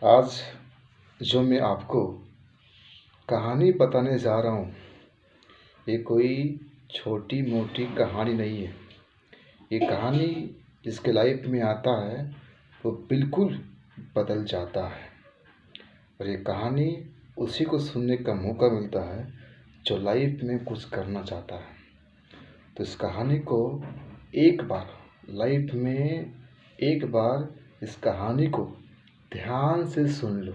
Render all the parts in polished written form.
आज जो मैं आपको कहानी बताने जा रहा हूँ, ये कोई छोटी मोटी कहानी नहीं है। ये कहानी जिसके लाइफ में आता है वो बिल्कुल बदल जाता है। और ये कहानी उसी को सुनने का मौका मिलता है जो लाइफ में कुछ करना चाहता है। तो इस कहानी को एक बार लाइफ में इस कहानी को ध्यान से सुन लो।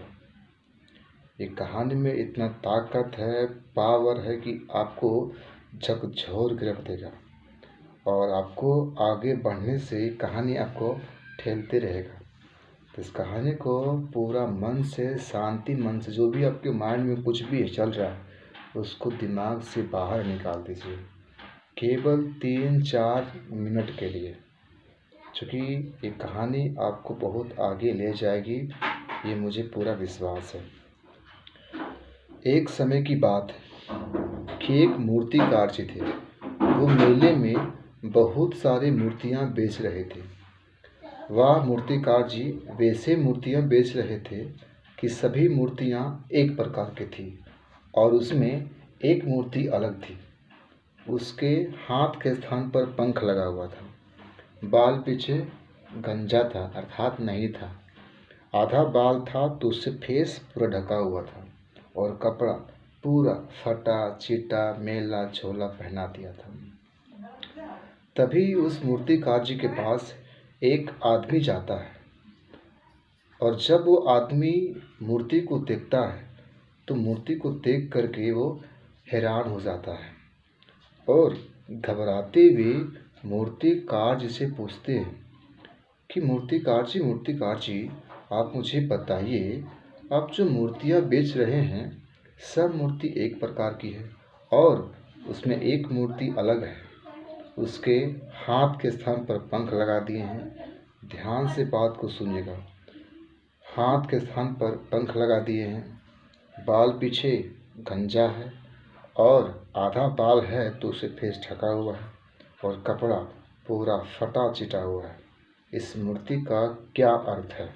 ये कहानी में इतना ताकत है, पावर है कि आपको झकझोर के रख देगा और आपको आगे बढ़ने से कहानी आपको ठेलते रहेगा। तो इस कहानी को पूरा मन से, शांति मन से, जो भी आपके माइंड में कुछ भी चल रहा है उसको दिमाग से बाहर निकाल दीजिए, केवल 3-4 मिनट के लिए। क्योंकि ये कहानी आपको बहुत आगे ले जाएगी, ये मुझे पूरा विश्वास है। एक समय की बात है कि एक मूर्तिकार जी थे। वो मेले में बहुत सारी मूर्तियाँ बेच रहे थे। वह मूर्तिकार जी वैसे मूर्तियाँ बेच रहे थे कि सभी मूर्तियाँ एक प्रकार की थी और उसमें एक मूर्ति अलग थी। उसके हाथ के स्थान पर पंख लगा हुआ था, बाल पीछे गंजा था अर्थात नहीं था, आधा बाल था तो उससे फेस पूरा ढका हुआ था और कपड़ा पूरा फटा चिटा मेला झोला पहना दिया था। तभी उस मूर्तिकार जी के पास एक आदमी जाता है और जब वो आदमी मूर्ति को देखता है तो मूर्ति को देख करके वो हैरान हो जाता है और घबराते हुए मूर्तिकार जी से पूछते हैं कि मूर्तिकार जी आप मुझे बताइए, आप जो मूर्तियाँ बेच रहे हैं सब मूर्ति एक प्रकार की है और उसमें एक मूर्ति अलग है, उसके हाथ के स्थान पर पंख लगा दिए हैं। ध्यान से बात को सुनिएगा। हाथ के स्थान पर पंख लगा दिए हैं, बाल पीछे गंजा है और आधा बाल है तो उसे फेस ढका हुआ है और कपड़ा पूरा फटा चिटा हुआ है। इस मूर्ति का क्या अर्थ है?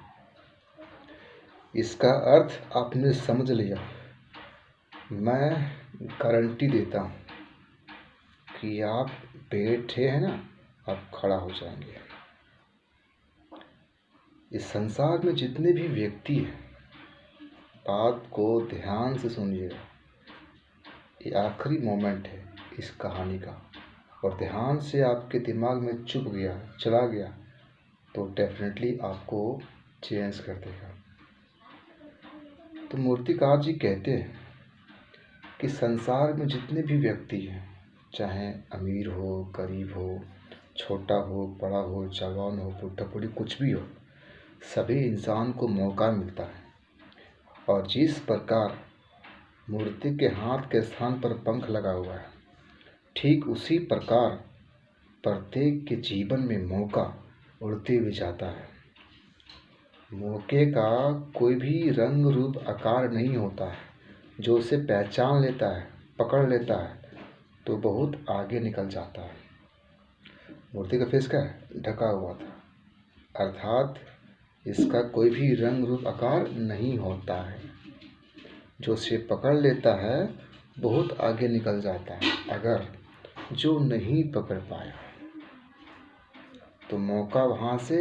इसका अर्थ आपने समझ लिया। मैं गारंटी देता हूँ कि आप बैठे हैं ना, आप खड़ा हो जाएंगे। इस संसार में जितने भी व्यक्ति हैं, बात को ध्यान से सुनिएगा। ये आखिरी मोमेंट है इस कहानी का और ध्यान से आपके दिमाग में चुप गया, चला गया तो डेफिनेटली आपको चेंज कर देगा। तो मूर्तिकार जी कहते हैं कि संसार में जितने भी व्यक्ति हैं, चाहे अमीर हो, गरीब हो, छोटा हो, बड़ा हो, जवान हो, बुढ़ा बूढ़ी, कुछ भी हो, सभी इंसान को मौका मिलता है। और जिस प्रकार मूर्ति के हाथ के स्थान पर पंख लगा हुआ है, ठीक उसी प्रकार प्रत्येक के जीवन में मौका उड़ते हुए जाता है। मौके का कोई भी रंग रूप आकार नहीं होता है, जो उसे पहचान लेता है, पकड़ लेता है तो बहुत आगे निकल जाता है। मूर्ति का फेस क्या है? ढका हुआ था, अर्थात इसका कोई भी रंग रूप आकार नहीं होता है। जो उसे पकड़ लेता है बहुत आगे निकल जाता है। अगर जो नहीं पकड़ पाया तो मौका वहाँ से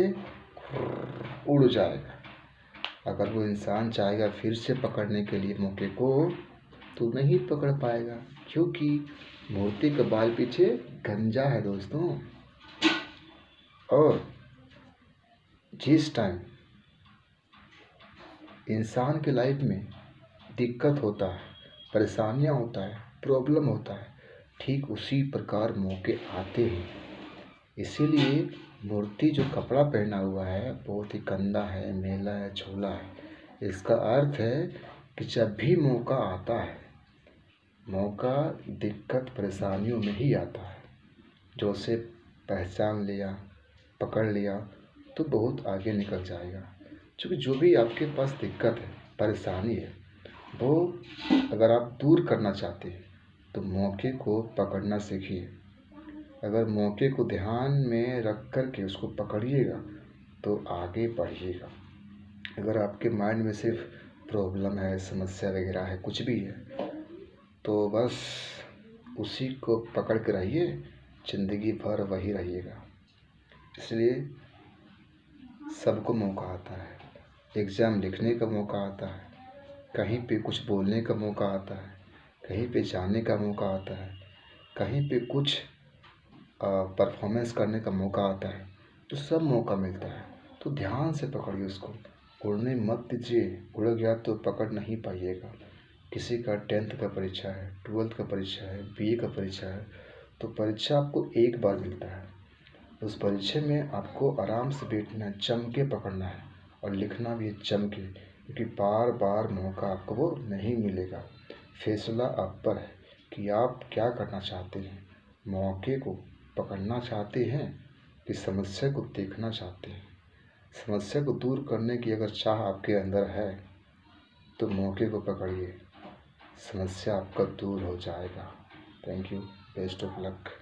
उड़ जाएगा। अगर वो इंसान चाहेगा फिर से पकड़ने के लिए मौके को तो नहीं पकड़ पाएगा, क्योंकि मूर्ति का बाल पीछे गंजा है दोस्तों। और जिस टाइम इंसान के लाइफ में दिक्कत होता है, परेशानियाँ होता है, प्रॉब्लम होता है, ठीक उसी प्रकार मौके आते हैं। इसीलिए मूर्ति जो कपड़ा पहना हुआ है बहुत ही गंदा है, मेला है, झोला है। इसका अर्थ है कि जब भी मौका आता है, मौका दिक्कत परेशानियों में ही आता है। जो उसे पहचान लिया, पकड़ लिया तो बहुत आगे निकल जाएगा। क्योंकि जो भी आपके पास दिक्कत है, परेशानी है, वो अगर आप दूर करना चाहते हैं तो मौके को पकड़ना सीखिए। अगर मौके को ध्यान में रख कर के उसको पकड़िएगा तो आगे बढ़िएगा। अगर आपके माइंड में सिर्फ प्रॉब्लम है, समस्या वगैरह है, कुछ भी है, तो बस उसी को पकड़ के रहिए, ज़िंदगी भर वही रहिएगा। इसलिए सबको मौका आता है, एग्ज़ाम लिखने का मौका आता है, कहीं पे कुछ बोलने का मौका आता है, कहीं पे जाने का मौका आता है, कहीं पे कुछ परफॉर्मेंस करने का मौका आता है, तो सब मौका मिलता है। तो ध्यान से पकड़िए उसको, उड़ने मत दीजिए, उड़ गया तो पकड़ नहीं पाइएगा। किसी का 10th का परीक्षा है, 12th का परीक्षा है, BA का परीक्षा है, तो परीक्षा आपको एक बार मिलता है। उस परीक्षा में आपको आराम से बैठना है, जम के पकड़ना है और लिखना भी है जम के, क्योंकि बार बार मौका आपको वो नहीं मिलेगा। फैसला आप पर है कि आप क्या करना चाहते हैं, मौके को पकड़ना चाहते हैं कि समस्या को देखना चाहते हैं। समस्या को दूर करने की अगर चाह आपके अंदर है तो मौके को पकड़िए, समस्या आपका दूर हो जाएगा। Thank you, best of luck.